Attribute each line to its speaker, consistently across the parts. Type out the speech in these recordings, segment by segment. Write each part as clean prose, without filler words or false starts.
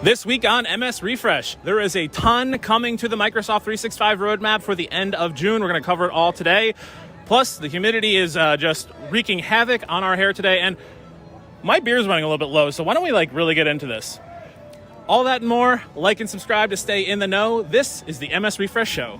Speaker 1: This week on MS Refresh, there is a ton coming to the Microsoft 365 roadmap for the end of June. We're going to cover it all today. Plus, the humidity is just wreaking havoc on our hair today, and my beer's running a little bit low, so why don't we really get into this? All that and more, like and subscribe to stay in the know. This is the MS Refresh Show.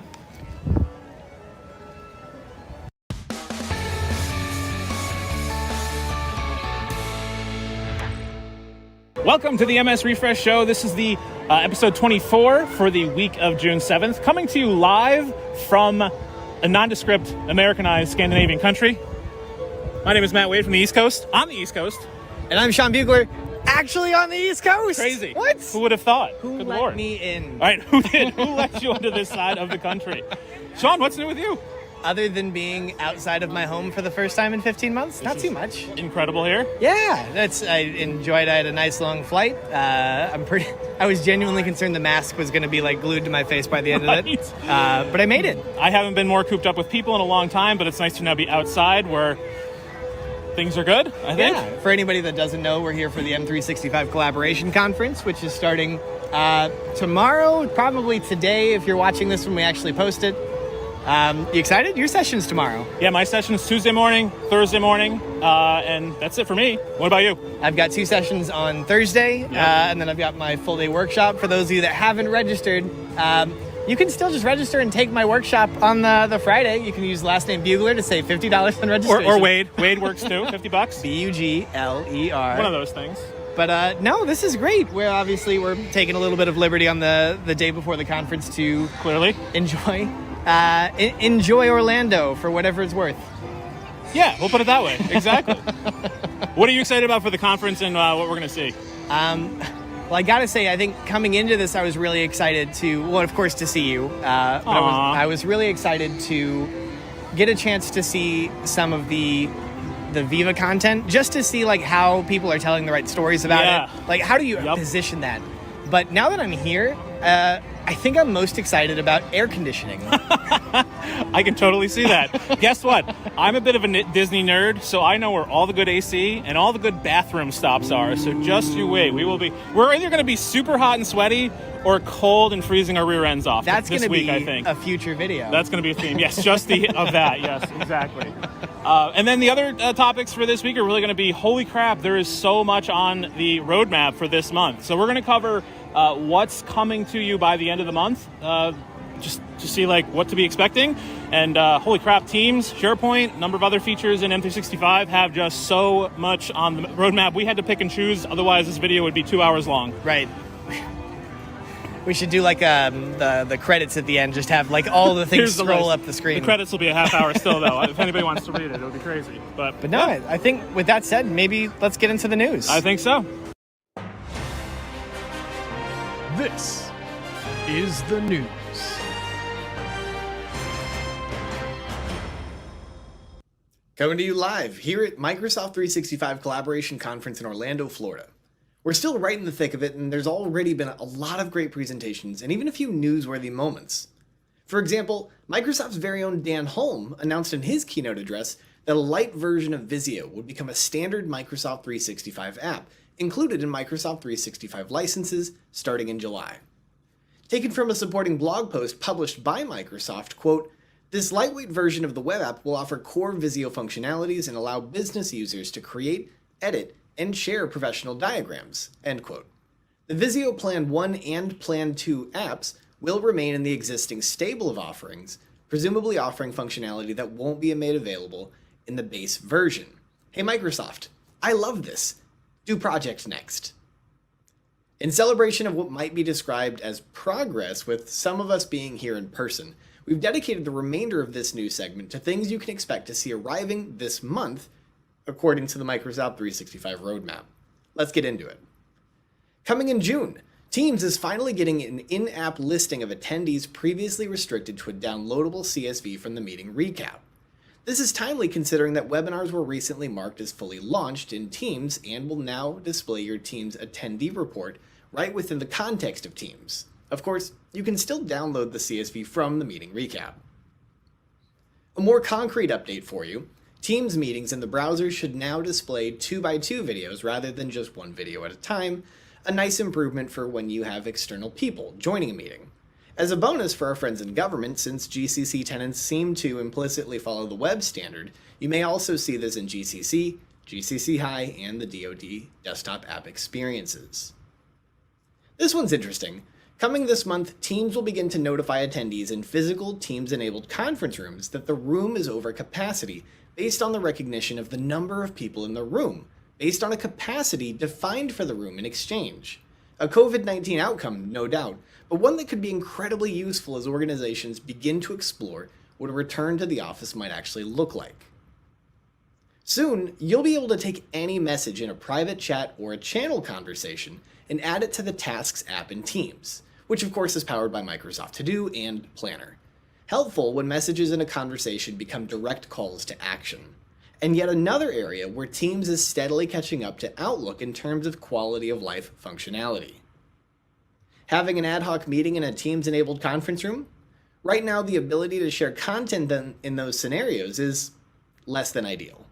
Speaker 1: Welcome to the MS Refresh Show. This is the episode 24 for the week of June 7th, coming to you live from a nondescript, Americanized Scandinavian country. My name is Matt Wade from the East Coast, on the East Coast.
Speaker 2: And I'm Sean Bugler, actually on the East Coast.
Speaker 1: Crazy.
Speaker 2: What?
Speaker 1: Who would have thought?
Speaker 2: Who
Speaker 1: Good
Speaker 2: let
Speaker 1: Lord.
Speaker 2: me in?
Speaker 1: All right, who did? Who let you onto this side of the country? Sean, what's new with you?
Speaker 2: Other than being outside of my home for the first time in 15 months, not too much.
Speaker 1: Incredible here.
Speaker 2: Yeah, I enjoyed. I had a nice long flight. I was genuinely concerned the mask was going to be glued to my face by the end of it. But I made it.
Speaker 1: I haven't been more cooped up with people in a long time, but it's nice to now be outside where things are good, I think.
Speaker 2: Yeah. For anybody that doesn't know, we're here for the M365 Collaboration Conference, which is starting tomorrow, probably today if you're watching this when we actually post it. You excited? Your session's tomorrow.
Speaker 1: Yeah, my session's Tuesday morning, Thursday morning, and that's it for me. What about you?
Speaker 2: I've got 2 sessions on Thursday, and then I've got my full-day workshop. For those of you that haven't registered, you can still just register and take my workshop on the Friday. You can use last name Bugler to save $50 on registration.
Speaker 1: Or Wade. Wade works too, $50.
Speaker 2: Bugler.
Speaker 1: One of those things.
Speaker 2: But no, this is great. We're taking a little bit of liberty on the day before the conference to
Speaker 1: clearly
Speaker 2: enjoy Orlando for whatever it's worth.
Speaker 1: Yeah, we'll put it that way. Exactly. What are you excited about for the conference and what we're going to see?
Speaker 2: Well, I got to say, I think coming into this, I was really excited to see you. But I was really excited to get a chance to see some of the Viva content, just to see how people are telling the right stories about it. How do you position that? But now that I'm here, I think I'm most excited about air conditioning.
Speaker 1: I can totally see that. Guess what? I'm a bit of a Disney nerd, so I know where all the good AC and all the good bathroom stops are. So just you wait. We're either going to be super hot and sweaty or cold and freezing our rear ends off.
Speaker 2: That's
Speaker 1: this
Speaker 2: going to
Speaker 1: week,
Speaker 2: be
Speaker 1: I think.
Speaker 2: A future video.
Speaker 1: That's going to be a theme. Yes, just of that. Yes, exactly. And then the other topics for this week are really going to be, holy crap, there is so much on the roadmap for this month. So we're going to cover what's coming to you by the end of the month, just to see what to be expecting. And holy crap, Teams, SharePoint, a number of other features in M365 have just so much on the roadmap. We had to pick and choose, otherwise this video would be 2 hours long.
Speaker 2: Right. We should do the credits at the end, just have all the things scroll up the screen.
Speaker 1: The credits will be a half hour still, though. If anybody wants to read it, it'll be crazy. But
Speaker 2: no, yeah. I think with that said, maybe let's get into the news.
Speaker 1: I think so.
Speaker 3: This is the news.
Speaker 2: Coming to you live here at Microsoft 365 Collaboration Conference in Orlando, Florida. We're still right in the thick of it, and there's already been a lot of great presentations and even a few newsworthy moments. For example, Microsoft's very own Dan Holm announced in his keynote address that a light version of Visio would become a standard Microsoft 365 app, included in Microsoft 365 licenses starting in July. Taken from a supporting blog post published by Microsoft, quote, "This lightweight version of the web app will offer core Visio functionalities and allow business users to create, edit, and share professional diagrams," end quote. The Visio Plan 1 and Plan 2 apps will remain in the existing stable of offerings, presumably offering functionality that won't be made available in the base version. Hey Microsoft, I love this. Do project next. In celebration of what might be described as progress, with some of us being here in person, we've dedicated the remainder of this news segment to things you can expect to see arriving this month, according to the Microsoft 365 roadmap. Let's get into it. Coming in June, Teams is finally getting an in-app listing of attendees previously restricted to a downloadable CSV from the meeting recap. This is timely considering that webinars were recently marked as fully launched in Teams and will now display your Teams attendee report right within the context of Teams. Of course, you can still download the CSV from the meeting recap. A more concrete update for you, Teams meetings in the browser should now display 2x2 videos rather than just one video at a time, a nice improvement for when you have external people joining a meeting. As a bonus for our friends in government, since GCC tenants seem to implicitly follow the web standard, you may also see this in GCC, GCC High, and the DoD desktop app experiences. This one's interesting. Coming this month, Teams will begin to notify attendees in physical Teams-enabled conference rooms that the room is over capacity based on the recognition of the number of people in the room, based on a capacity defined for the room in exchange. A COVID-19 outcome, no doubt, but one that could be incredibly useful as organizations begin to explore what a return to the office might actually look like. Soon, you'll be able to take any message in a private chat or a channel conversation and add it to the Tasks app in Teams, which of course is powered by Microsoft To Do and Planner. Helpful when messages in a conversation become direct calls to action. And yet another area where Teams is steadily catching up to Outlook in terms of quality of life functionality. Having an ad hoc meeting in a Teams-enabled conference room? Right now, the ability to share content in those scenarios is less than ideal.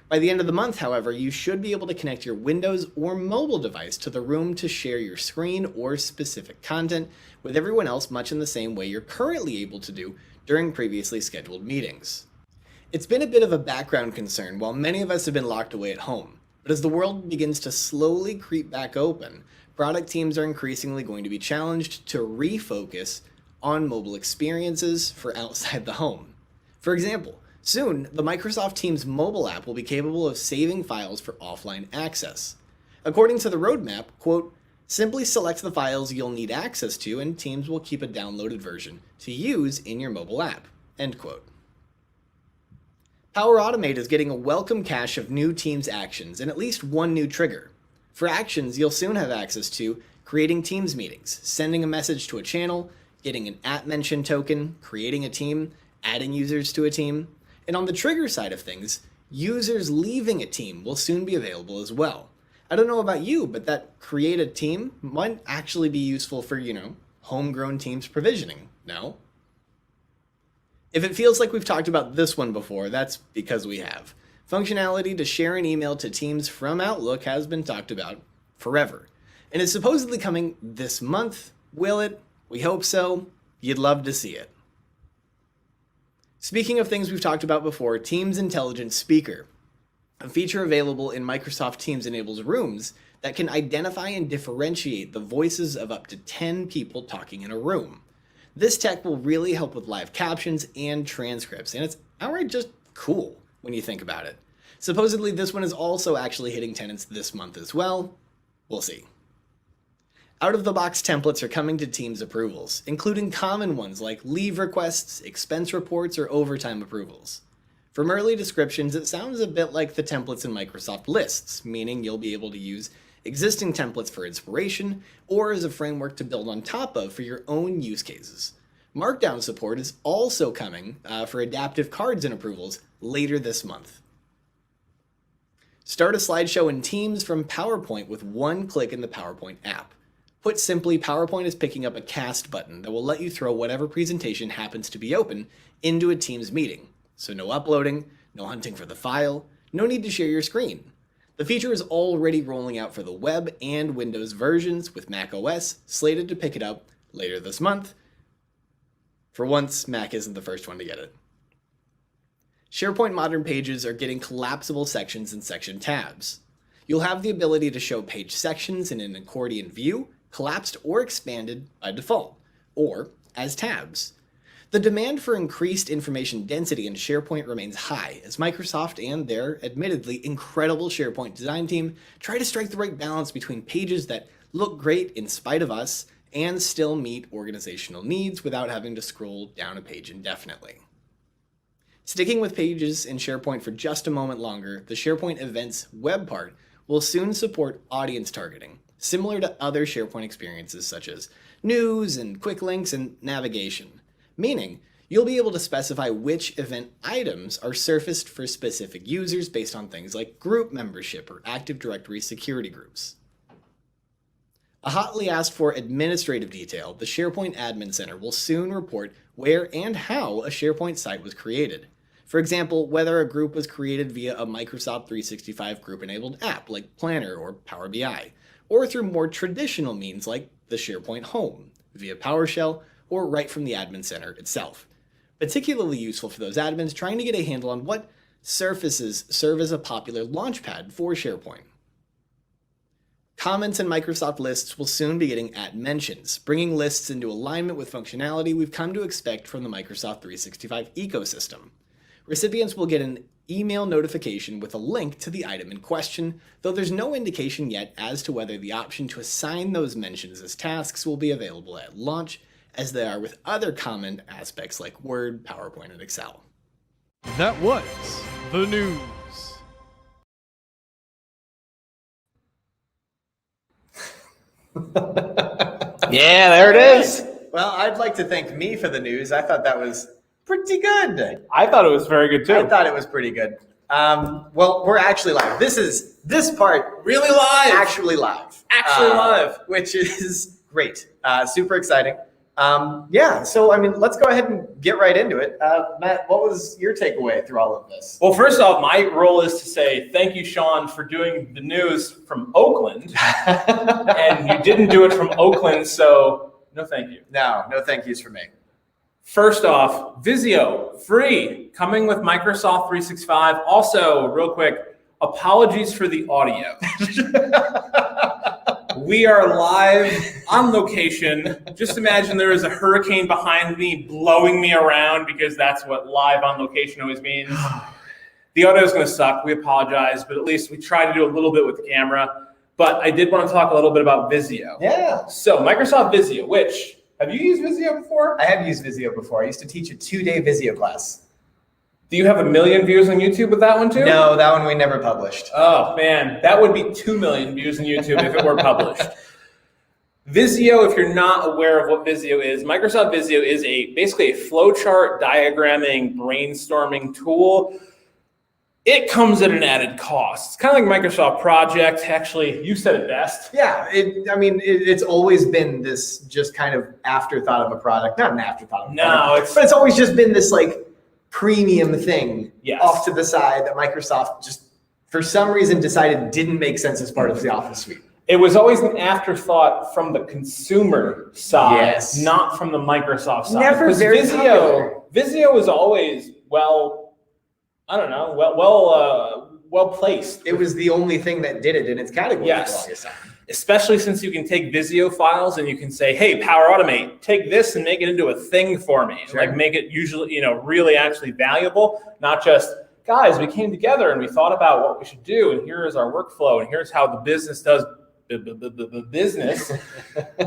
Speaker 2: By the end of the month, however, you should be able to connect your Windows or mobile device to the room to share your screen or specific content with everyone else much in the same way you're currently able to do during previously scheduled meetings. It's been a bit of a background concern while many of us have been locked away at home, but as the world begins to slowly creep back open, product teams are increasingly going to be challenged to refocus on mobile experiences for outside the home. For example, soon, the Microsoft Teams mobile app will be capable of saving files for offline access. According to the roadmap, quote, simply select the files you'll need access to and Teams will keep a downloaded version to use in your mobile app, end quote. Power Automate is getting a welcome cache of new Teams actions and at least one new trigger. For actions, you'll soon have access to creating Teams meetings, sending a message to a channel, getting an @mention token, creating a team, adding users to a team. And on the trigger side of things, users leaving a team will soon be available as well. I don't know about you, but that create a team might actually be useful for, homegrown Teams provisioning, no? If it feels like we've talked about this one before, that's because we have. Functionality to share an email to Teams from Outlook has been talked about forever, and is supposedly coming this month. Will it? We hope so. You'd love to see it. Speaking of things we've talked about before, Teams Intelligent Speaker, a feature available in Microsoft Teams enables rooms that can identify and differentiate the voices of up to 10 people talking in a room. This tech will really help with live captions and transcripts, and it's outright just cool when you think about it. Supposedly this one is also actually hitting tenants this month as well. We'll see. Out-of-the-box templates are coming to Teams approvals, including common ones like leave requests, expense reports, or overtime approvals. From early descriptions, it sounds a bit like the templates in Microsoft Lists, meaning you'll be able to use existing templates for inspiration or as a framework to build on top of for your own use cases. Markdown support is also coming for adaptive cards and approvals later this month. Start a slideshow in Teams from PowerPoint with one click in the PowerPoint app. Put simply, PowerPoint is picking up a cast button that will let you throw whatever presentation happens to be open into a Teams meeting. So no uploading, no hunting for the file, no need to share your screen. The feature is already rolling out for the web and Windows versions, with Mac OS slated to pick it up later this month. For once, Mac isn't the first one to get it. SharePoint Modern Pages are getting collapsible sections and section tabs. You'll have the ability to show page sections in an accordion view, collapsed or expanded by default, or as tabs. The demand for increased information density in SharePoint remains high as Microsoft and their admittedly incredible SharePoint design team try to strike the right balance between pages that look great in spite of us and still meet organizational needs without having to scroll down a page indefinitely. Sticking with pages in SharePoint for just a moment longer, the SharePoint Events web part will soon support audience targeting, similar to other SharePoint experiences such as news and quick links and navigation, meaning you'll be able to specify which event items are surfaced for specific users based on things like group membership or Active Directory security groups. A hotly asked for administrative detail, the SharePoint Admin Center will soon report where and how a SharePoint site was created. For example, whether a group was created via a Microsoft 365 group-enabled app like Planner or Power BI, or through more traditional means like the SharePoint home, via PowerShell, or right from the admin center itself. Particularly useful for those admins trying to get a handle on what surfaces serve as a popular launchpad for SharePoint. Comments and Microsoft lists will soon be getting @mentions, bringing lists into alignment with functionality we've come to expect from the Microsoft 365 ecosystem. Recipients will get an email notification with a link to the item in question, though there's no indication yet as to whether the option to assign those mentions as tasks will be available at launch, as they are with other common aspects like Word, PowerPoint, and Excel.
Speaker 3: That was the news.
Speaker 1: Yeah, there it is.
Speaker 2: Well, I'd like to thank me for the news. I thought that was pretty good.
Speaker 1: I thought it was very good too.
Speaker 2: I thought it was pretty good. Well, we're actually live. This part
Speaker 1: Really live.
Speaker 2: actually live.
Speaker 1: Live.
Speaker 2: Which is great. Super exciting. Yeah, so I mean, let's go ahead and get right into it. Matt, what was your takeaway through all of this?
Speaker 1: Well, first off, my role is to say thank you, Sean, for doing the news from Oakland. And you didn't do it from Oakland, so no thank you.
Speaker 2: No thank yous for me.
Speaker 1: First off, Visio, free, coming with Microsoft 365. Also, real quick, apologies for the audio. We are live on location. Just imagine there is a hurricane behind me blowing me around, because that's what live on location always means. The audio is going to suck. We apologize, but at least we try to do a little bit with the camera. But I did want to talk a little bit about Visio.
Speaker 2: Yeah.
Speaker 1: So Microsoft Visio, which, have you used Visio before?
Speaker 2: I have used Visio before. I used to teach a 2-day Visio class.
Speaker 1: Do you have 1 million views on YouTube with that one too?
Speaker 2: No, that one we never published.
Speaker 1: Oh man, that would be 2 million views on YouTube if it were published. Visio, if you're not aware of what Visio is, Microsoft Visio is basically a flowchart diagramming brainstorming tool. It comes at an added cost. It's kind of like Microsoft Project. Actually, you said it best.
Speaker 2: Yeah, it's always been this just kind of afterthought of a product. Not an afterthought of a product, but it's always just been this like premium thing off to the side that Microsoft just, for some reason, decided didn't make sense as part of the Office suite.
Speaker 1: It was always an afterthought from the consumer side, not from the Microsoft side.
Speaker 2: Never very popular.
Speaker 1: Visio was always well placed.
Speaker 2: It was the only thing that did it in its category for the longest time.
Speaker 1: Especially since you can take Visio files and you can say, hey, Power Automate, take this and make it into a thing for me.
Speaker 2: Sure.
Speaker 1: Like make it usually, really actually valuable, not just, guys, we came together and we thought about what we should do, and here is our workflow, and here's how the business does the business.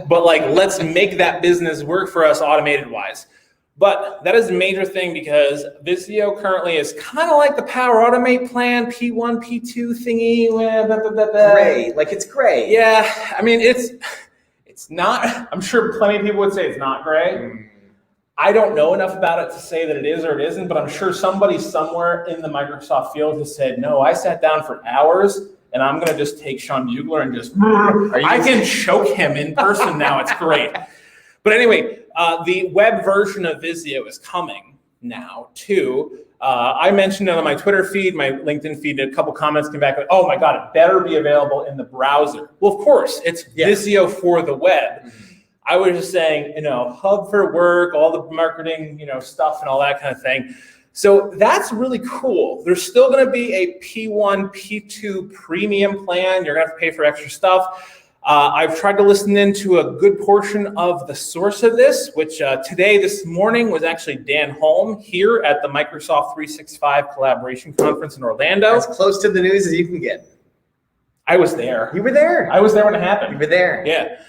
Speaker 1: But like, let's make that business work for us automated wise. But that is a major thing, because Visio currently is kind of like the Power Automate plan, P1, P2 thingy.
Speaker 2: Gray, like it's gray.
Speaker 1: Yeah, I mean, it's not, I'm sure plenty of people would say it's not gray. I don't know enough about it to say that it is or it isn't, but I'm sure somebody somewhere in the Microsoft field has said, no, I sat down for hours and I'm going to just take Sean Bugler and just, I can choke him in person now. It's great. But anyway, the web version of Visio is coming now too. I mentioned it on my Twitter feed, my LinkedIn feed, a couple comments came back like, oh my God, it better be available in the browser. Well, of course, it's Visio for the web. I was just saying, hub for work, all the marketing, stuff and all that kind of thing. So that's really cool. There's still going to be a P1, P2 premium plan. You're going to have to pay for extra stuff. I've tried to listen into a good portion of the source of this, which this morning was actually Dan Holm here at the Microsoft 365 Collaboration Conference in Orlando.
Speaker 2: As close to the news as you can get.
Speaker 1: I was there.
Speaker 2: You were there.
Speaker 1: I was there when it happened.
Speaker 2: You were there.
Speaker 1: Yeah.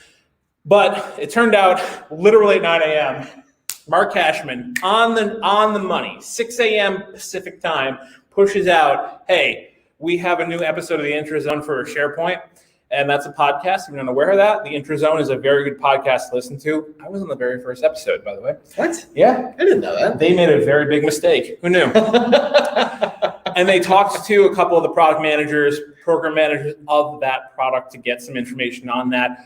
Speaker 1: But it turned out literally at 9 a.m., Mark Cashman on the money, 6 a.m. Pacific time, pushes out, hey, we have a new episode of the Intro Zone for SharePoint. And that's a podcast. If you're not aware of that, the Intro Zone is a very good podcast to listen to. I was on the very first episode, by the way.
Speaker 2: What?
Speaker 1: Yeah.
Speaker 2: I didn't know that.
Speaker 1: They made a very big mistake. Who knew? And they talked to a couple of the product managers, program managers of that product to get some information on that.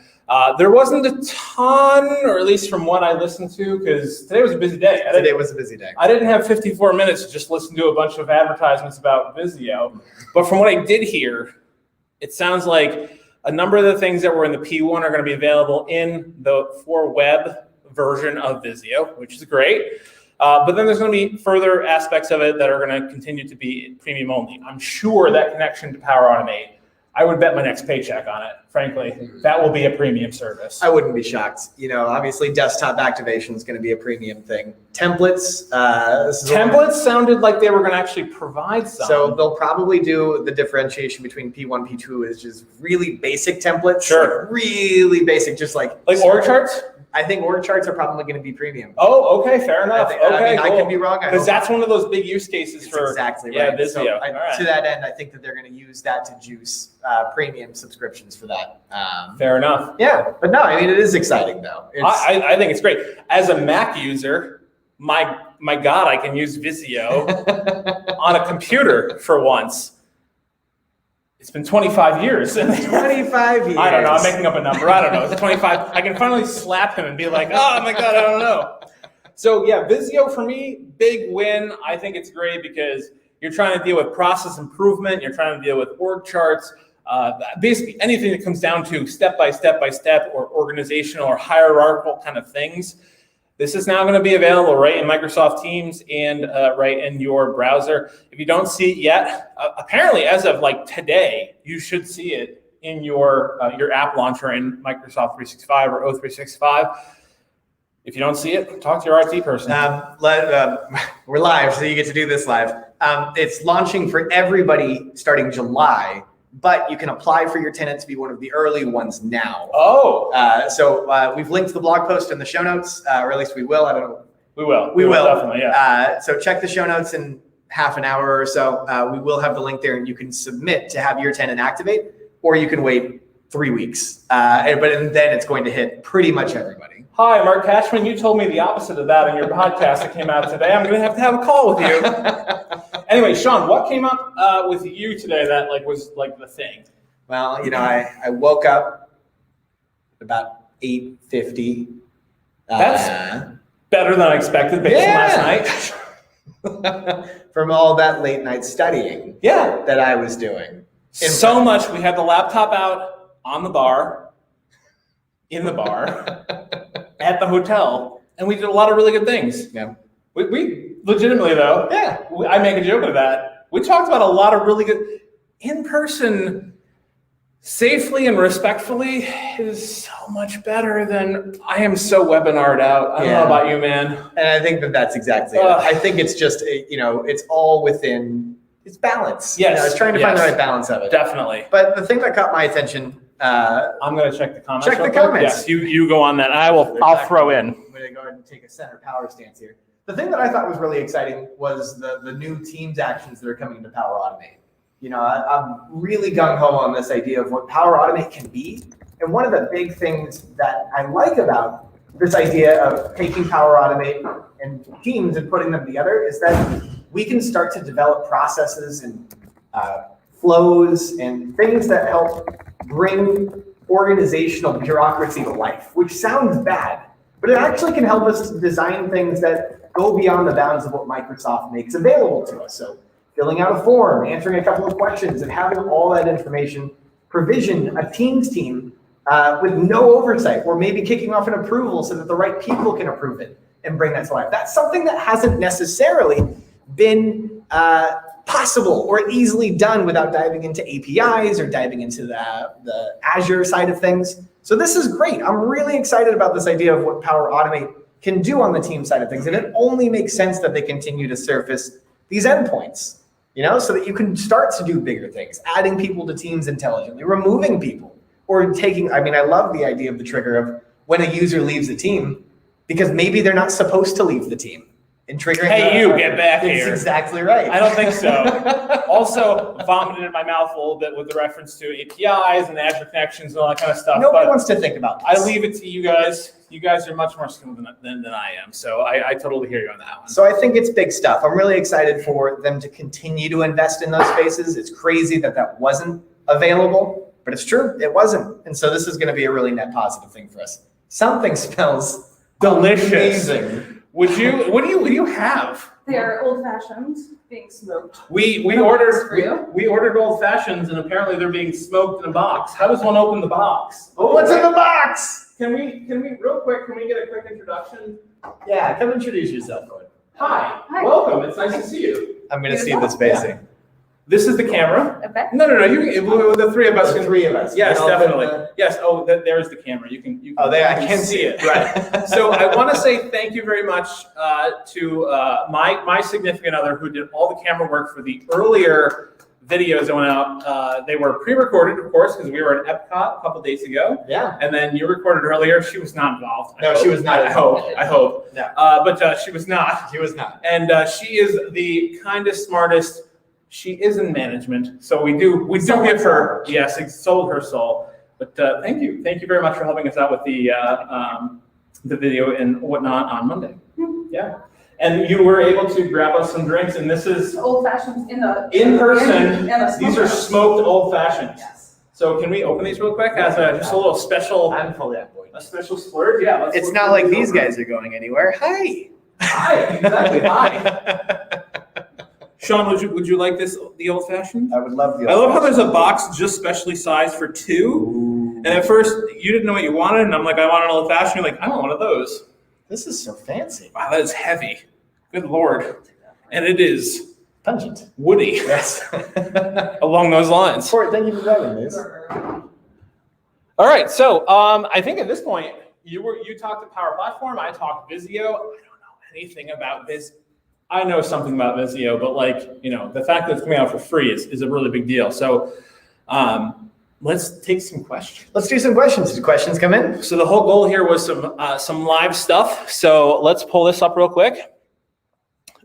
Speaker 1: There wasn't a ton, or at least from what I listened to, because today was a busy day.
Speaker 2: Today was a busy day.
Speaker 1: I didn't have 54 minutes to just listen to a bunch of advertisements about Visio. But from what I did hear, it sounds like A number of the things that were in the P1 are going to be available in the for web version of Visio, which is great. But then there's going to be further aspects of it that are going to continue to be premium only. I'm sure that connection to Power Automate, I would bet my next paycheck on it, frankly. That will be a premium service.
Speaker 2: I wouldn't be shocked. Obviously desktop activation is going to be a premium thing. Templates.
Speaker 1: Templates sounded like they were going to actually provide some.
Speaker 2: So they'll probably do the differentiation between P1, P2 is just really basic templates.
Speaker 1: Sure.
Speaker 2: Like really basic, just like
Speaker 1: org charts?
Speaker 2: I think org charts are probably going to be premium.
Speaker 1: Oh, okay, fair enough.
Speaker 2: I could be wrong.
Speaker 1: Because that's one of those big use cases for
Speaker 2: exactly right.
Speaker 1: Visio.
Speaker 2: So to that end, I think that they're going to use that to juice premium subscriptions for that.
Speaker 1: Fair enough.
Speaker 2: Yeah, but no, I mean it is exciting though.
Speaker 1: I think it's great. As a Mac user, my God, I can use Visio on a computer for once. It's been 25 years.
Speaker 2: 25 years.
Speaker 1: I don't know. I'm making up a number. I don't know. It's 25. I can finally slap him and be like, oh my God, I don't know. So yeah, Visio for me, big win. I think it's great because you're trying to deal with process improvement. You're trying to deal with org charts. Basically anything that comes down to step by step or organizational or hierarchical kind of things. This is now going to be available right in Microsoft Teams and right in your browser. If you don't see it yet, apparently as of like today, you should see it in your app launcher in Microsoft 365 or O365. If you don't see it, talk to your IT person.
Speaker 2: We're live, so you get to do this live. It's launching for everybody starting July. But you can apply for your tenant to be one of the early ones now.
Speaker 1: Oh.
Speaker 2: So we've linked the blog post in the show notes, or at least we will. I don't know.
Speaker 1: We will.
Speaker 2: We will.
Speaker 1: Definitely, yeah.
Speaker 2: So check the show notes in half an hour or so. We will have the link there, and you can submit to have your tenant activate, or you can wait 3 weeks. But then it's going to hit pretty much everybody.
Speaker 1: Hi, Mark Cashman. You told me the opposite of that in your podcast that came out today. I'm going to have a call with you. Anyway, Sean, what came up with you today that was the thing?
Speaker 2: Well, I woke up about 8:50.
Speaker 1: That's better than I expected based on last
Speaker 2: night. From all that late night studying that I was doing.
Speaker 1: So much. We had the laptop out on the bar, in the bar, at the hotel, and we did a lot of really good things.
Speaker 2: Yeah.
Speaker 1: We legitimately though, I make a joke of that. We talked about a lot of really good in-person, safely and respectfully is so much better than I am so webinared out. I don't know about you, man.
Speaker 2: And I think that's exactly it. I think it's just, it's all within, it's balance.
Speaker 1: Yes.
Speaker 2: It's trying to find the right balance of it.
Speaker 1: Definitely.
Speaker 2: But the thing that caught my attention.
Speaker 1: I'm going to check the comments.
Speaker 2: Check the comments.
Speaker 1: Yes, you go on that. I'll throw in.
Speaker 2: I'm going to go ahead and take a center power stance here. The thing that I thought was really exciting was the new Teams actions that are coming into Power Automate. I'm really gung-ho on this idea of what Power Automate can be. And one of the big things that I like about this idea of taking Power Automate and Teams and putting them together is that we can start to develop processes and flows and things that help bring organizational bureaucracy to life, which sounds bad, but it actually can help us design things that go beyond the bounds of what Microsoft makes available to us. So filling out a form, answering a couple of questions, and having all that information provision a Teams team with no oversight, or maybe kicking off an approval so that the right people can approve it and bring that to life. That's something that hasn't necessarily been possible or easily done without diving into APIs or diving into the Azure side of things. So this is great. I'm really excited about this idea of what Power Automate can do on the team side of things. And it only makes sense that they continue to surface these endpoints, so that you can start to do bigger things, adding people to teams intelligently, removing people, or taking, I love the idea of the trigger of when a user leaves a team, because maybe they're not supposed to leave the team. And triggering.
Speaker 1: Hey, you get back here.
Speaker 2: That's exactly right.
Speaker 1: I don't think so. Also, vomited in my mouth a little bit with the reference to APIs and Azure connections and all that kind of stuff.
Speaker 2: Nobody wants to think about this.
Speaker 1: I leave it to you guys. You guys are much more skilled than I am. So I totally hear you on that one.
Speaker 2: So I think it's big stuff. I'm really excited for them to continue to invest in those spaces. It's crazy that wasn't available, but it's true. It wasn't. And so this is going to be a really net positive thing for us. Something smells
Speaker 1: delicious.
Speaker 2: Amazing.
Speaker 1: What do you have?
Speaker 4: They are old-fashioned, being smoked.
Speaker 1: We
Speaker 4: box for you.
Speaker 1: ordered old fashions, and apparently they're being smoked in a box. How does one open the box?
Speaker 2: Oh, what's in the box?
Speaker 1: Can we real quick? Can we get a quick introduction?
Speaker 2: Yeah, come introduce yourself, Gordon.
Speaker 1: Hi,
Speaker 4: Hi.
Speaker 1: welcome. It's nice to see you.
Speaker 2: I'm gonna see
Speaker 4: Beautiful.
Speaker 2: this facing.
Speaker 1: This is the camera.
Speaker 4: Okay.
Speaker 1: No. The three of us.
Speaker 2: The three of us.
Speaker 1: Yes,
Speaker 2: And I'll put
Speaker 1: definitely.
Speaker 2: the-
Speaker 1: Yes. Oh, there's the camera. You can.
Speaker 2: Oh, there, I
Speaker 1: you
Speaker 2: can see it.
Speaker 1: Right. So I want to say thank you very much to my significant other who did all the camera work for the earlier videos that went out. They were pre-recorded, of course, because we were at Epcot a couple days ago.
Speaker 2: Yeah.
Speaker 1: And then you recorded earlier. She was not involved.
Speaker 2: No, she was not
Speaker 1: I hope.
Speaker 2: No.
Speaker 1: But she was not.
Speaker 2: She was not.
Speaker 1: And she is the kindest, smartest. She is in management, so we do give her, yes, sold her soul. But thank you very much for helping us out with the video and whatnot on Monday. Yeah, and you were able to grab us some drinks, and this is
Speaker 4: Old-fashioned
Speaker 1: in person.
Speaker 4: in a
Speaker 1: These are
Speaker 4: smokehouse.
Speaker 1: smoked old fashions.
Speaker 4: Yes.
Speaker 1: So can we open these real quick as just a little special,
Speaker 2: I'm fully on board.
Speaker 1: a special splurge? Yeah.
Speaker 2: It's not like these guys are going anywhere. Hi.
Speaker 1: Hi, exactly. Hi. Sean, would you like the old fashioned?
Speaker 2: I would love the.
Speaker 1: I love how there's a box just specially sized for two. And at first, you didn't know what you wanted, and I'm like, I want an old fashioned. You're like, I want one of those.
Speaker 2: This is so fancy.
Speaker 1: Wow, that is heavy. Good Lord. And it is
Speaker 2: Pungent.
Speaker 1: woody
Speaker 2: Yes.
Speaker 1: along those lines.
Speaker 2: Court, thank you for driving these.
Speaker 1: All right, so I think at this point, you talked to Power Platform, I talked Visio. I don't know anything about this. I know something about Visio, but the fact that it's coming out for free is a really big deal. So let's take some questions.
Speaker 2: Let's do some questions. Did questions come in?
Speaker 1: So the whole goal here was some live stuff. So let's pull this up real quick.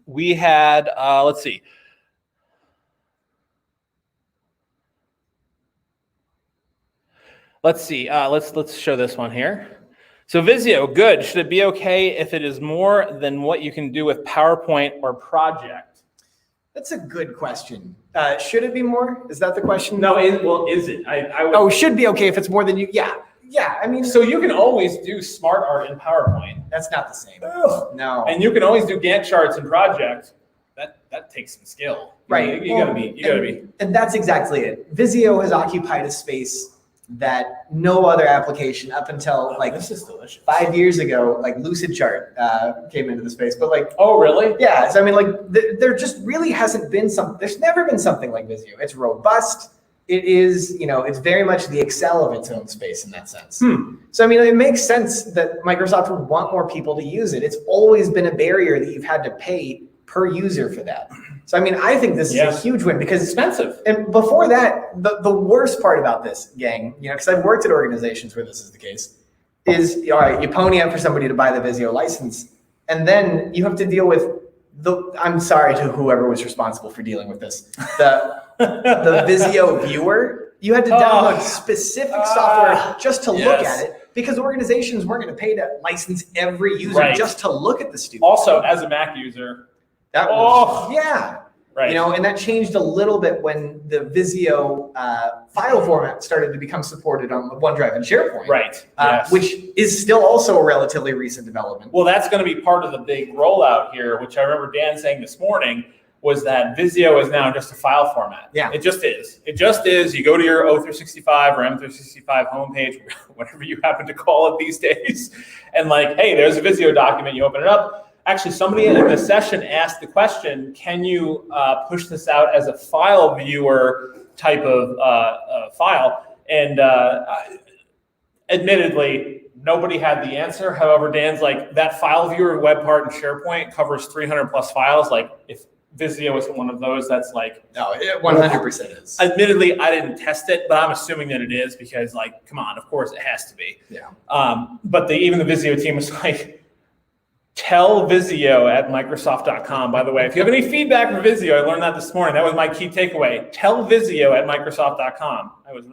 Speaker 1: We had, let's see. Let's see, let's show this one here. So Visio, good. Should it be okay if it is more than what you can do with PowerPoint or Project?
Speaker 2: That's a good question. Should it be more? Is that the question?
Speaker 1: No, is it? I would,
Speaker 2: Oh, should be okay if it's more than you. Yeah. Yeah. I mean,
Speaker 1: so you can always do smart art in PowerPoint.
Speaker 2: that's not the same.
Speaker 1: Ugh.
Speaker 2: No.
Speaker 1: And you can always do Gantt charts in Project. That takes some skill.
Speaker 2: Right.
Speaker 1: You gotta be.
Speaker 2: And that's exactly it. Visio has occupied a space that no other application up until
Speaker 1: This is delicious.
Speaker 2: 5 years ago, like Lucid Chart came into the space. But
Speaker 1: Oh, really?
Speaker 2: yeah, so I mean, there just really hasn't been there's never been something like Visio. It's robust. It is, it's very much the Excel of its own space in that sense. So, I mean, it makes sense that Microsoft would want more people to use it. It's always been a barrier that you've had to pay per user for that. So, I mean, I think this is a huge win because
Speaker 1: Expensive.
Speaker 2: And before that, the worst part about this, gang, because I've worked at organizations where this is the case, is, all right, you pony up for somebody to buy the Visio license, and then you have to deal with I'm sorry to whoever was responsible for dealing with this, the Visio viewer. You had to download specific software just to look at it because organizations weren't going to pay to license every user just to look at the stupid.
Speaker 1: Also, as a Mac user,
Speaker 2: that was, yeah.
Speaker 1: Right.
Speaker 2: And that changed a little bit when the Visio file format started to become supported on OneDrive and SharePoint.
Speaker 1: Right.
Speaker 2: Which is still also a relatively recent development.
Speaker 1: Well, that's going to be part of the big rollout here, which I remember Dan saying this morning, was that Visio is now just a file format.
Speaker 2: Yeah.
Speaker 1: It just is. It just is. You go to your O365 or M365 homepage, whatever you happen to call it these days, and hey, there's a Visio document. You open it up. Actually, somebody in the session asked the question, can you push this out as a file viewer type of file? And admittedly, nobody had the answer. However, Dan's like, that file viewer web part in SharePoint covers 300 plus files. If Visio isn't one of those, that's
Speaker 2: no, it 100% is.
Speaker 1: Admittedly, I didn't test it, but I'm assuming that it is because come on, of course it has to be.
Speaker 2: Yeah.
Speaker 1: But even the Visio team was like, tell Visio at Microsoft.com. By the way, if you have any feedback for Visio, I learned that this morning. That was my key takeaway. Tell Visio at Microsoft.com. I was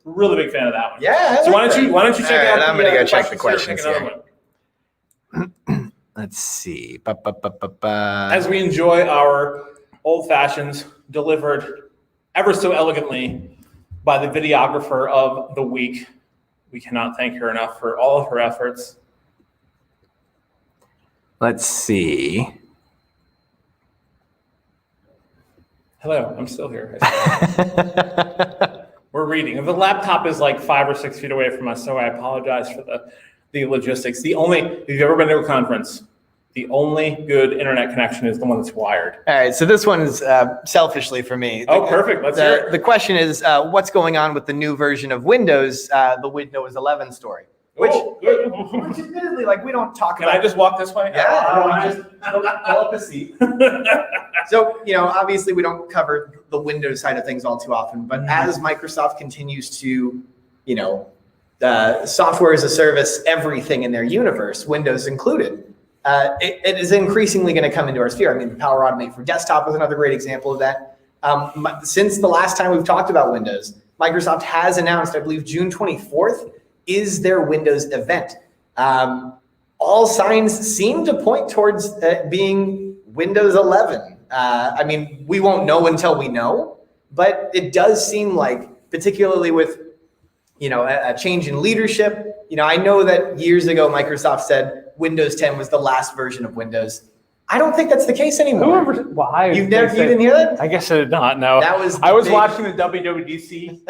Speaker 1: really big fan of that one.
Speaker 2: Yeah.
Speaker 1: So why don't you check out?
Speaker 2: I'm going to go check the
Speaker 1: questions
Speaker 2: questions
Speaker 1: here.
Speaker 2: here. Let's see.
Speaker 1: As we enjoy our old fashions delivered ever so elegantly by the videographer of the week, we cannot thank her enough for all of her efforts.
Speaker 2: Let's see.
Speaker 1: Hello, I'm still here. We're reading. The laptop is like 5 or 6 feet away from us, so I apologize for the logistics. If you've ever been to a conference, the only good internet connection is the one that's wired.
Speaker 2: All right, so this one is selfishly for me.
Speaker 1: Oh, perfect. Let's hear it.
Speaker 2: The question is, what's going on with the new version of Windows, the Windows 11 story? Which admittedly, like, we don't talk
Speaker 1: Can
Speaker 2: about.
Speaker 1: I just walk this way?
Speaker 2: Yeah.
Speaker 1: Just pull up a seat.
Speaker 2: So, obviously we don't cover the Windows side of things all too often, but as Microsoft continues to, software as a service, everything in their universe, Windows included, it is increasingly going to come into our sphere. I mean, Power Automate for desktop is another great example of that. Since the last time we've talked about Windows, Microsoft has announced, I believe June 24th is their Windows event. All signs seem to point towards being Windows 11. I mean, we won't know until we know, but it does seem like, particularly with, a change in leadership. I know that years ago, Microsoft said Windows 10 was the last version of Windows. I don't think that's the case anymore.
Speaker 1: Why?
Speaker 2: You didn't hear that?
Speaker 1: I guess I did not. No, I was watching the WWDC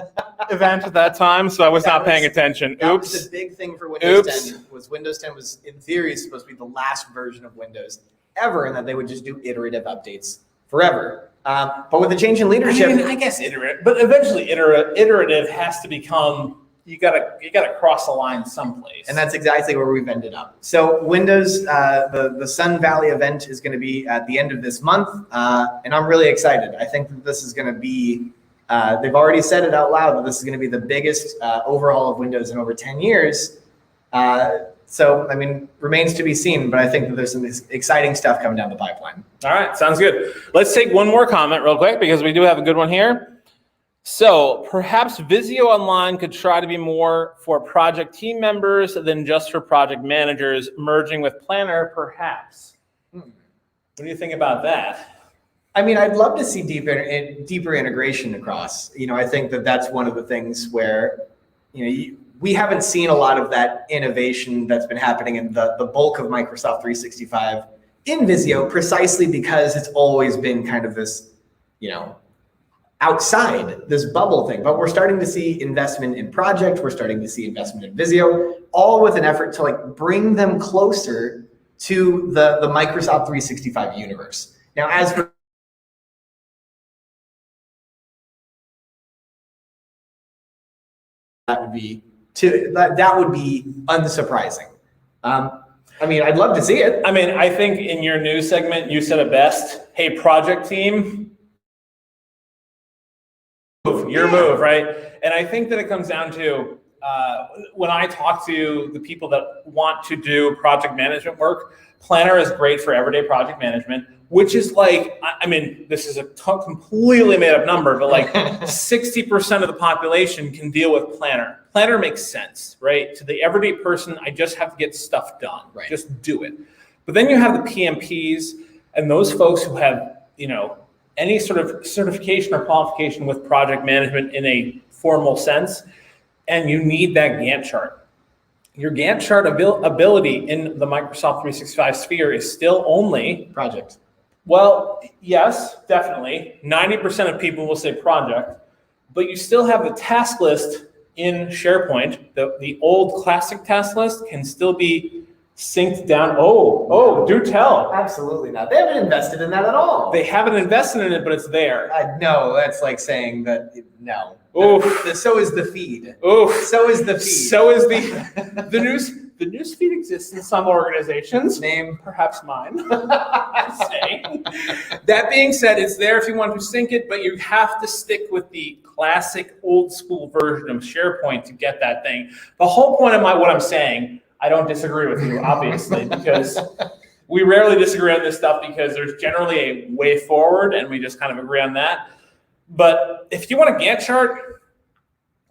Speaker 1: event at that time, so I was not paying attention.
Speaker 2: That
Speaker 1: Oops.
Speaker 2: was the big thing for Windows 10. Was Windows 10 was in theory supposed to be the last version of Windows ever, and that they would just do iterative updates forever. But with the change in leadership,
Speaker 1: I guess iterative, but eventually iterative has to become. You gotta cross the line someplace,
Speaker 2: and that's exactly where we've ended up. So Windows, the Sun Valley event is going to be at the end of this month, and I'm really excited. I think that this is going to be. They've already said it out loud that this is going to be the biggest overhaul of Windows in over 10 years. So, I mean, remains to be seen, but I think that there's some exciting stuff coming down the pipeline.
Speaker 1: All right, sounds good. Let's take one more comment real quick because we do have a good one here. So perhaps Visio Online could try to be more for project team members than just for project managers, merging with Planner, perhaps. What do you think about that?
Speaker 2: I mean, I'd love to see deeper integration across. I think that that's one of the things where, we haven't seen a lot of that innovation that's been happening in the bulk of Microsoft 365 in Visio, precisely because it's always been kind of this, outside this bubble thing. But we're starting to see investment in project. We're starting to see investment in Visio, all with an effort to bring them closer to the Microsoft 365 universe. Now, as for that would be unsurprising. I mean, I'd love to see it.
Speaker 1: I mean, I think in your news segment, you said it best. Hey, project team, your move, right? And I think that it comes down to when I talk to the people that want to do project management work, Planner is great for everyday project management, which is I mean, this is a completely made up number, but 60% of the population can deal with Planner. Planner makes sense, right? To the everyday person, I just have to get stuff done. Right. Just do it. But then you have the PMPs and those folks who have, any sort of certification or qualification with project management in a formal sense, and you need that Gantt chart. Your Gantt chart ability in the Microsoft 365 sphere is still only
Speaker 2: project.
Speaker 1: Well, yes, definitely. 90% of people will say project, but you still have the task list in SharePoint. The old classic task list can still be synced down. Oh, do tell.
Speaker 2: Absolutely not. They haven't invested in that at all.
Speaker 1: They haven't invested in it, but it's there.
Speaker 2: No, that's like saying that no.
Speaker 1: Oof.
Speaker 2: So is the feed.
Speaker 1: Oof.
Speaker 2: So is the feed.
Speaker 1: So is the news. The news feed exists in some organizations. Name perhaps mine. That being said, it's there if you want to sync it, but you have to stick with the classic old school version of SharePoint to get that thing. The whole point of what I'm saying, I don't disagree with you, obviously, because we rarely disagree on this stuff because there's generally a way forward and we just kind of agree on that. But if you want a Gantt chart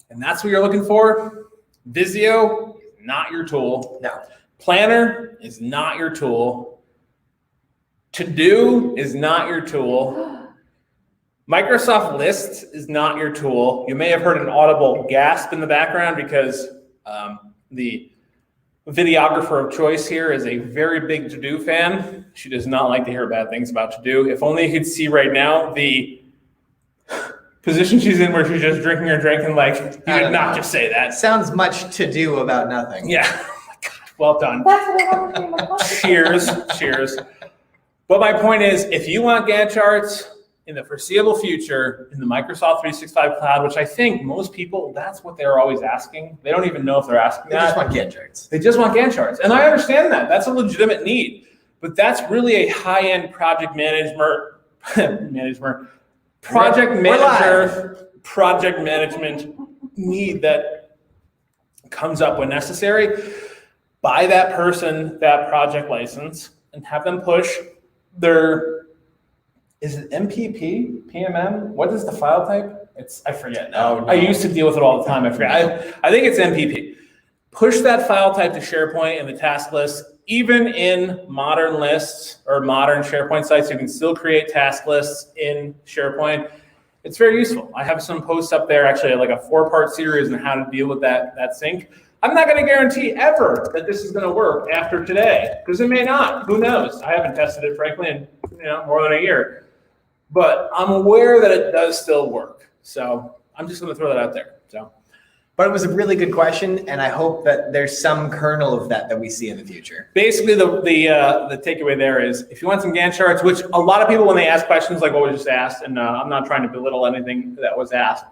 Speaker 1: and that's what you're looking for, Visio is not your tool.
Speaker 2: No.
Speaker 1: Planner is not your tool. To Do is not your tool. Microsoft Lists is not your tool. You may have heard an audible gasp in the background because the videographer of choice here is a very big To Do fan. She does not like to hear bad things about To Do. If only you could see right now the position she's in where she's just drinking her drink and like, you did not just say that.
Speaker 2: Sounds much to do about nothing.
Speaker 1: Yeah. Oh my God. Well done.
Speaker 4: That's what I want to do in my life.
Speaker 1: Cheers. But my point is, if you want Gantt charts in the foreseeable future in the Microsoft 365 cloud, which I think most people, that's what they're always asking. They don't even know if they're asking
Speaker 2: They
Speaker 1: that.
Speaker 2: just want Gantt charts.
Speaker 1: They just want Gantt charts. And I understand that. That's a legitimate need. But that's really a high-end project project management need that comes up when necessary. Buy that person that project license and have them push their, is it MPP, PMM? What is the file type? I forget now.
Speaker 2: Oh, no.
Speaker 1: I used to deal with it all the time. I forget. I think it's MPP. Push that file type to SharePoint and the task list. Even in modern lists or modern SharePoint sites, you can still create task lists in SharePoint. It's very useful. I have some posts up there, actually like a 4-part series on how to deal with that sync. I'm not going to guarantee ever that this is going to work after today, because it may not. Who knows? I haven't tested it, frankly, in more than a year. But I'm aware that it does still work. So I'm just going to throw that out there.
Speaker 2: But it was a really good question, and I hope that there's some kernel of that we see in the future.
Speaker 1: Basically, the takeaway there is, if you want some Gantt charts, which a lot of people, when they ask questions like what was just asked, and I'm not trying to belittle anything that was asked,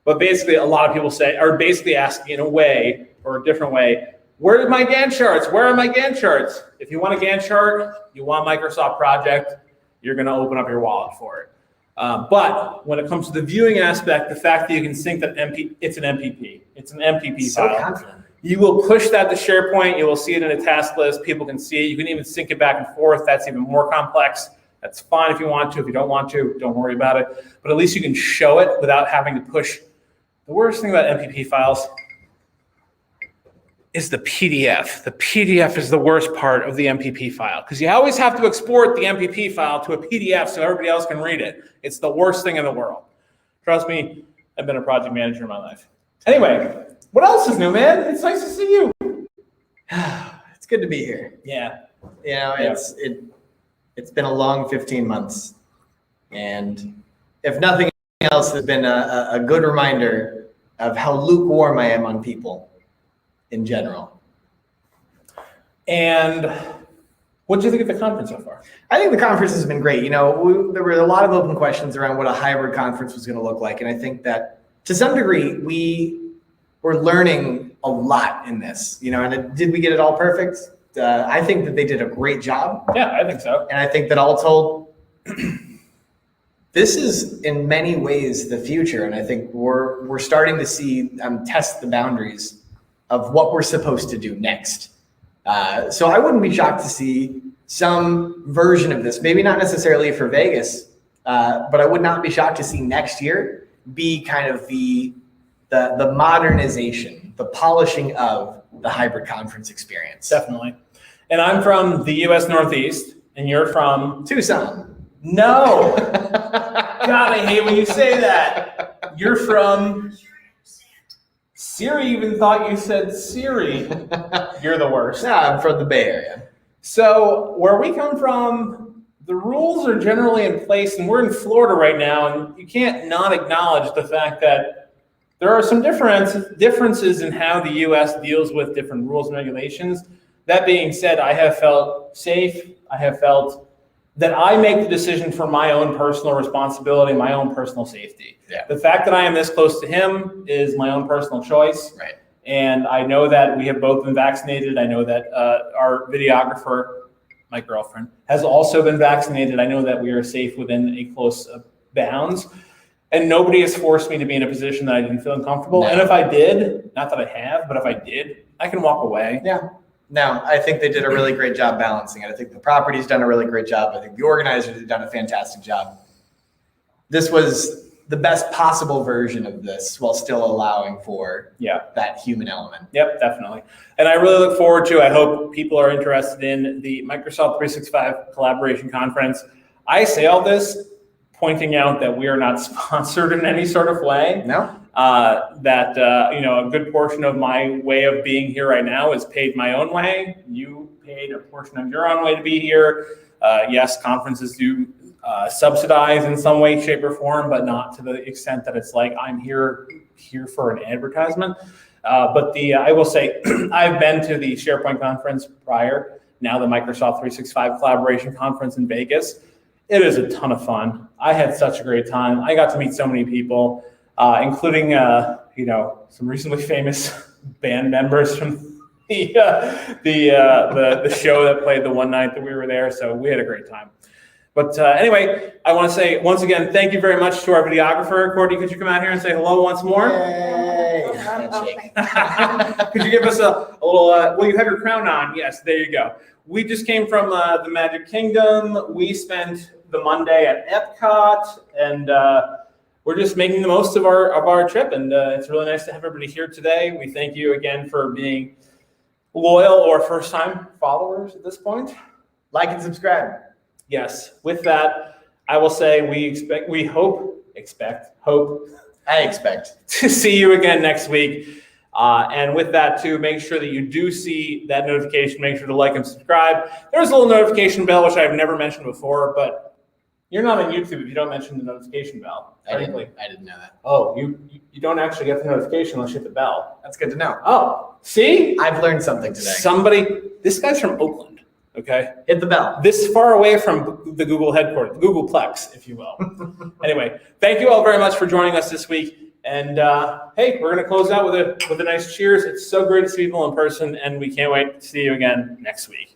Speaker 1: but basically a lot of people are basically asking in a way or a different way, where are my Gantt charts? Where are my Gantt charts? If you want a Gantt chart, you want Microsoft Project, you're going to open up your wallet for it. But when it comes to the viewing aspect, the fact that you can sync that it's an MPP. It's an MPP
Speaker 2: So
Speaker 1: file.
Speaker 2: confident.
Speaker 1: You will push that to SharePoint. You will see it in a task list. People can see it. You can even sync it back and forth. That's even more complex. That's fine if you want to. If you don't want to, don't worry about it. But at least you can show it without having to push. The worst thing about MPP files is the PDF. The PDF is the worst part of the MPP file, because you always have to export the MPP file to a PDF so everybody else can read it. It's the worst thing in the world. Trust me, I've been a project manager in my life. Anyway, what else is new, man? It's nice to see you.
Speaker 2: It's good to be here.
Speaker 1: Yeah.
Speaker 2: It's been a long 15 months, and if nothing else, it's been a good reminder of how lukewarm I am on people in general.
Speaker 1: And what do you think of the conference so far?
Speaker 2: I think the conference has been great. There were a lot of open questions around what a hybrid conference was going to look like, and I think that to some degree we were learning a lot in this. And did we get it all perfect? I think that they did a great job.
Speaker 1: Yeah, I think so.
Speaker 2: And I think that all told, this is in many ways the future, and I think we're starting to see test the boundaries of what we're supposed to do next. So I wouldn't be shocked to see some version of this, maybe not necessarily for Vegas, but I would not be shocked to see next year be kind of the modernization, the polishing of the hybrid conference experience.
Speaker 1: Definitely. And I'm from the U.S. Northeast, and you're from
Speaker 2: Tucson.
Speaker 1: No. God, I hate when you say that. You're from Siri. Even thought you said Siri. You're the worst.
Speaker 2: No, I'm from the Bay Area.
Speaker 1: So where we come from, the rules are generally in place, and we're in Florida right now, and you can't not acknowledge the fact that there are some differences in how the U.S. deals with different rules and regulations. That being said, I have felt safe. I have felt that I make the decision for my own personal responsibility, my own personal safety.
Speaker 2: Yeah.
Speaker 1: The fact that I am this close to him is my own personal choice.
Speaker 2: Right.
Speaker 1: And I know that we have both been vaccinated. I know that our videographer, my girlfriend, has also been vaccinated. I know that we are safe within a close bounds. And nobody has forced me to be in a position that I didn't feel uncomfortable.
Speaker 2: No.
Speaker 1: And if I did, not that I have, but if I did, I can walk away.
Speaker 2: Yeah. No, I think they did a really great job balancing it. I think the property's done a really great job. I think the organizers have done a fantastic job. This was the best possible version of this while still allowing for that human element.
Speaker 1: Yep, definitely. And I really look forward to, I hope people are interested in the Microsoft 365 Collaboration Conference. I say all this pointing out that we are not sponsored in any sort of way.
Speaker 2: No?
Speaker 1: A good portion of my way of being here right now is paid my own way. You paid a portion of your own way to be here. Yes, conferences do subsidized in some way, shape, or form, but not to the extent that it's like I'm here for an advertisement. But I will say, I've been to the SharePoint conference prior, now the Microsoft 365 collaboration conference in Vegas. It is a ton of fun. I had such a great time. I got to meet so many people, including some reasonably famous band members from the show that played the one night that we were there. So we had a great time. But anyway, I want to say once again, thank you very much to our videographer. Courtney, could you come out here and say hello once more?
Speaker 2: Yay.
Speaker 1: Could you give us a little, well, you have your crown on. Yes, there you go. We just came from the Magic Kingdom. We spent the Monday at Epcot, and we're just making the most of our trip. And it's really nice to have everybody here today. We thank you again for being loyal or first-time followers at this point.
Speaker 2: Like and subscribe.
Speaker 1: Yes. With that, I will say I expect to see you again next week. And with that too, make sure that you do see that notification. Make sure to like and subscribe. There's a little notification bell, which I've never mentioned before, but you're not on YouTube if you don't mention the notification bell.
Speaker 2: I didn't know that.
Speaker 1: Oh, you don't actually get the notification unless you hit the bell.
Speaker 2: That's good to know.
Speaker 1: Oh, see?
Speaker 2: I've learned something today.
Speaker 1: This guy's from Oakland. Okay.
Speaker 2: Hit the bell.
Speaker 1: This far away from the Google headquarters, the Googleplex, if you will. Anyway, thank you all very much for joining us this week. And hey, we're going to close out with a nice cheers. It's so great to see people in person, and we can't wait to see you again next week.